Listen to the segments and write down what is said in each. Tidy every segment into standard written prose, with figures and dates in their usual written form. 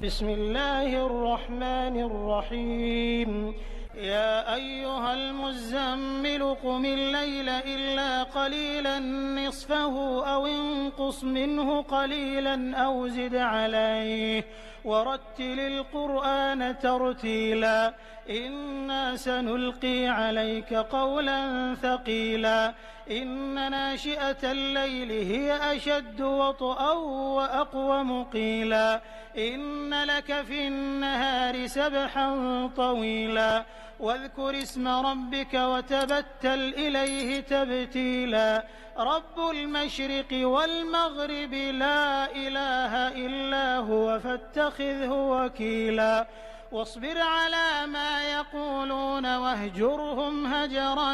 بسم الله الرحمن الرحيم. يا أيها المزمل قم الليل إلا قليلا نصفه أو انقص منه قليلا أو زد عليه ورتل القرآن ترتيلا إنا سنلقي عليك قولا ثقيلا إن ناشئة الليل هي أشد وطئا وأقوم قيلا إن لك في النهار سبحا طويلا واذكر اسم ربك وتبتل إليه تبتيلا رب المشرق والمغرب لا إله إلا هو فاتخذه وكيلا واصبر على ما يقولون واهجرهم هجرا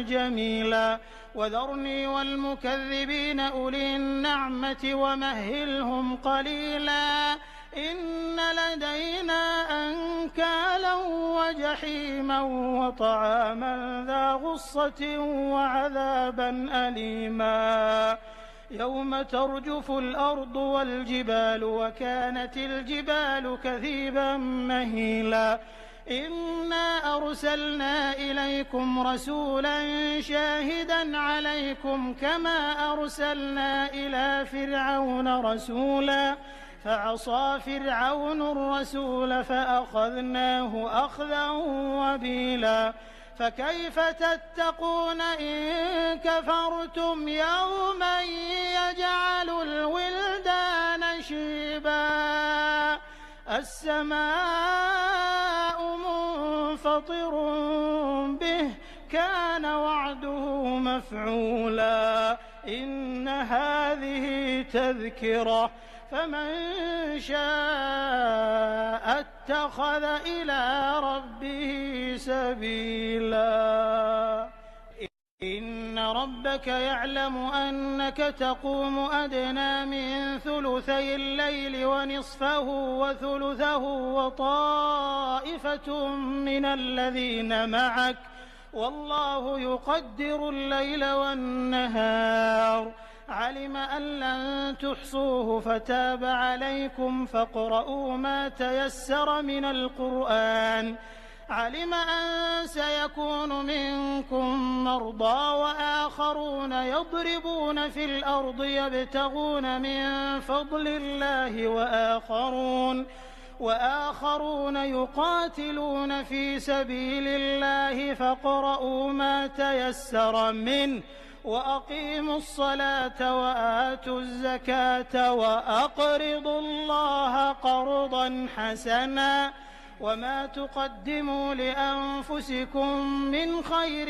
جميلا وذرني والمكذبين أولي النعمة ومهلهم قليلا إن لدينا أنكالا وجحيما وطعاما ذا غصة وعذابا أليما يوم ترجف الأرض والجبال وكانت الجبال كثيبا مهيلا إنا أرسلنا إليكم رسولا شاهدا عليكم كما أرسلنا إلى فرعون رسولا فعصى فرعون الرسول فأخذناه أخذا وبيلا فكيف تتقون إن كفرتم يوما يجعل الولدان شيبا السماء منفطر به كان وعده مفعولا إن هذه تذكرة فمن شاء اتخذ إلى ربه سبيلا إن ربك يعلم أنك تقوم أدنى من ثلثي الليل ونصفه وثلثه وطائفة من الذين معك والله يقدر الليل والنهار علم أن لن تحصوه فتاب عليكم فاقرؤوا ما تيسر من القرآن علم أن سيكون منكم مرضى وآخرون يضربون في الأرض يبتغون من فضل الله وآخرون يقاتلون في سبيل الله فاقرؤوا ما تيسر منه وأقيموا الصلاة وآتوا الزكاة وأقرضوا الله قرضا حسنا وما تقدموا لأنفسكم من خير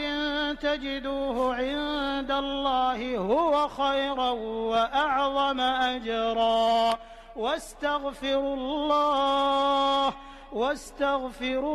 تجدوه عند الله هو خيرا وأعظم أجرا واستغفروا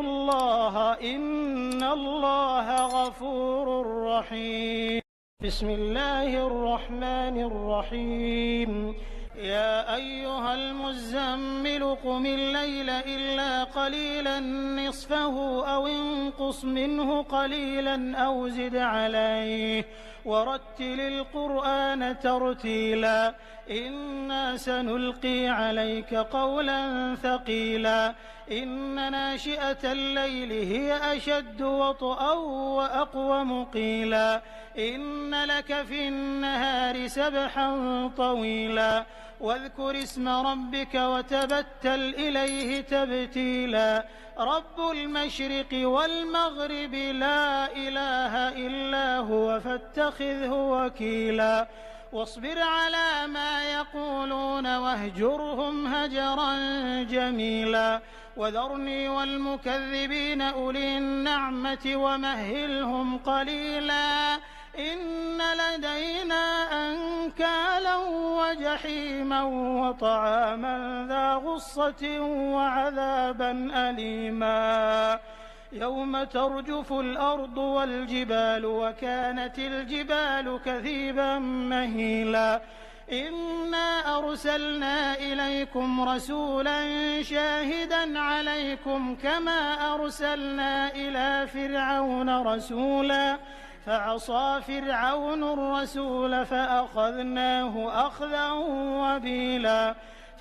الله إن الله غفور رحيم. بسم الله الرحمن الرحيم. يا أيها المزمل قم الليل إلا قليلا نصفه أو انقص منه قليلا أو زد عليه ورتل القرآن ترتيلا إنا سنلقي عليك قولا ثقيلا إن ناشئة الليل هي أشد وطئا وأقوم قيلا إن لك في النهار سبحا طويلا واذكر اسم ربك وتبتل إليه تبتيلا رب المشرق والمغرب لا إله إلا هو فاتخذه وكيلا واصبر على ما يقولون واهجرهم هجرا جميلا وذرني والمكذبين أولي النعمة ومهلهم قليلا إن لدينا أنكالا وجحيما وطعاما ذا غصة وعذابا أليما يوم ترجف الأرض والجبال وكانت الجبال كثيبا مهيلا إنا أرسلنا إليكم رسولا شاهدا عليكم كما أرسلنا إلى فرعون رسولا فعصى فرعون الرسول فأخذناه أخذا وبيلا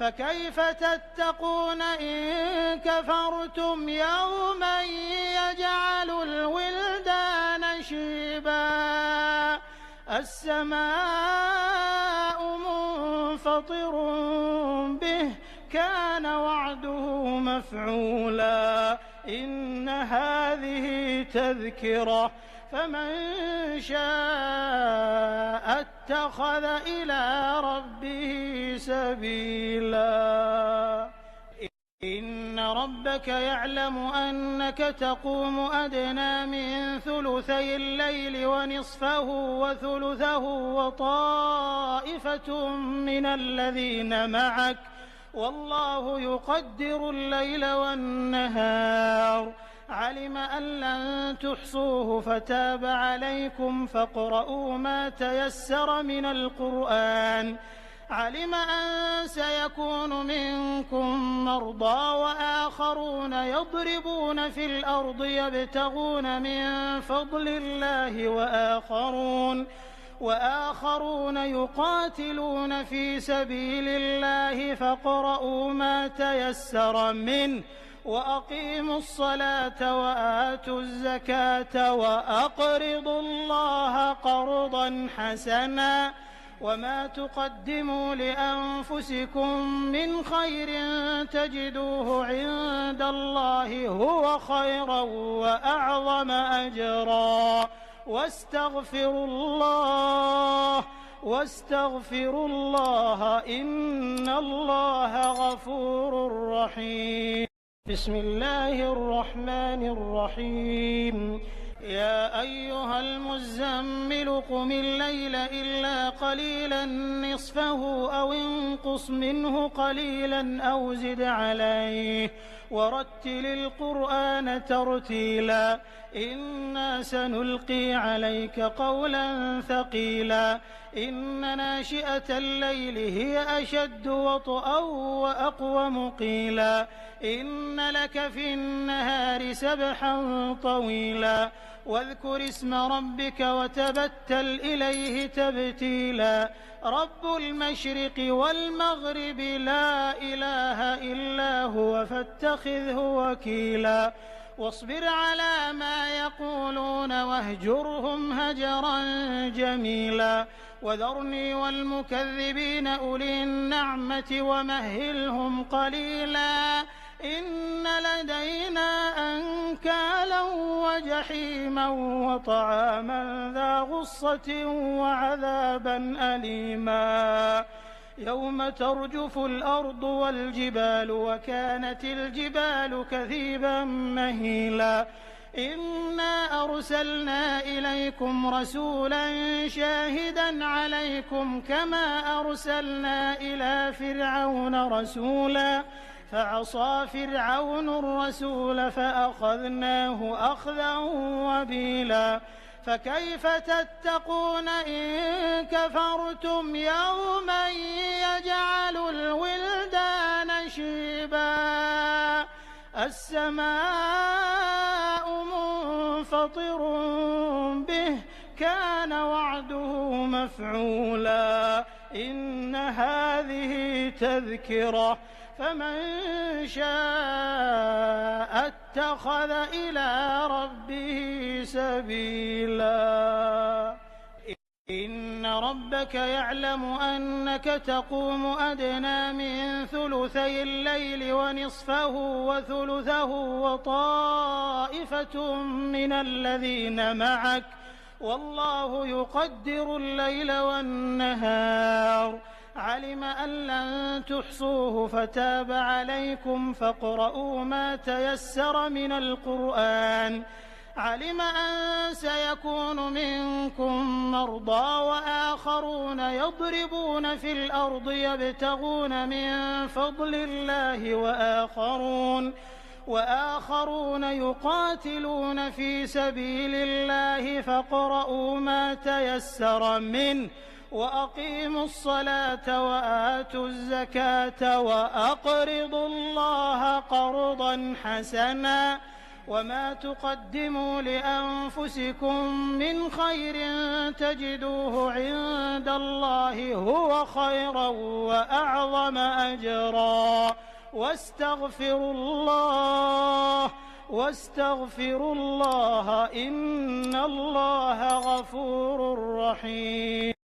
فكيف تتقون إن كفرتم يوما يجعل الولدان شيبا السماء منفطر به كان وعده مفعولا إن هذه تذكرة فمن شاء اتخذ إلى ربه سبيلا إن ربك يعلم أنك تقوم أدنى من ثلثي الليل ونصفه وثلثه وطائفة من الذين معك والله يقدر الليل والنهار علم أن لن تحصوه فتاب عليكم فاقرؤوا ما تيسر من القرآن علم أن سيكون منكم مرضى وآخرون يضربون في الأرض يبتغون من فضل الله وآخرون يقاتلون في سبيل الله فاقرؤوا ما تيسر منه وأقيموا الصلاة وآتوا الزكاة وأقرضوا الله قرضا حسنا وما تقدموا لأنفسكم من خير تجدوه عند الله هو خيرا وأعظم أجرا واستغفروا الله إن الله غفور رحيم بسم الله الرحمن الرحيم يا أيها المزمل قم الليل إلا قليلا نصفه أو انقص منه قليلا أو زد عليه ورتل القرآن ترتيلا إنا سنلقي عليك قولا ثقيلا إن ناشئة الليل هي أشد وطئا وأقوم قيلا إن لك في النهار سبحا طويلا واذكر اسم ربك وتبتل إليه تبتيلا رب المشرق والمغرب لا إله إلا هو فاتخذه وكيلا واصبر على ما يقولون واهجرهم هجرا جميلا وذرني والمكذبين أولي النعمة ومهلهم قليلا إن لدينا أنكالا وجحيما وطعاما ذا غصة وعذابا أليما يوم ترجف الأرض والجبال وكانت الجبال كثيبا مهيلا إنا أرسلنا إليكم رسولا شاهدا عليكم كما أرسلنا إلى فرعون رسولا فعصى فرعون الرسول فأخذناه أخذا وبيلا فكيف تتقون إن كفرتم يوما يجعل الولدان شيبا السماء منفطر به كان وعده مفعولا إن هذه تذكرة فمن شاء اتخذ إلى ربه سبيلا إن ربك يعلم أنك تقوم أدنى من ثلثي الليل ونصفه وثلثه وطائفة من الذين معك والله يقدر الليل والنهار علم أن لن تحصوه فتاب عليكم فاقرؤوا ما تيسر من القرآن علم أن سيكون منكم مرضى وآخرون يضربون في الأرض يبتغون من فضل الله وآخرون يقاتلون في سبيل الله فاقرؤوا ما تيسر منه وأقيموا الصلاة وآتوا الزكاة وأقرضوا الله قرضا حسنا وما تقدموا لأنفسكم من خير تجدوه عند الله هو خيرا وأعظم أجرا واستغفروا الله إن الله غفور رحيم.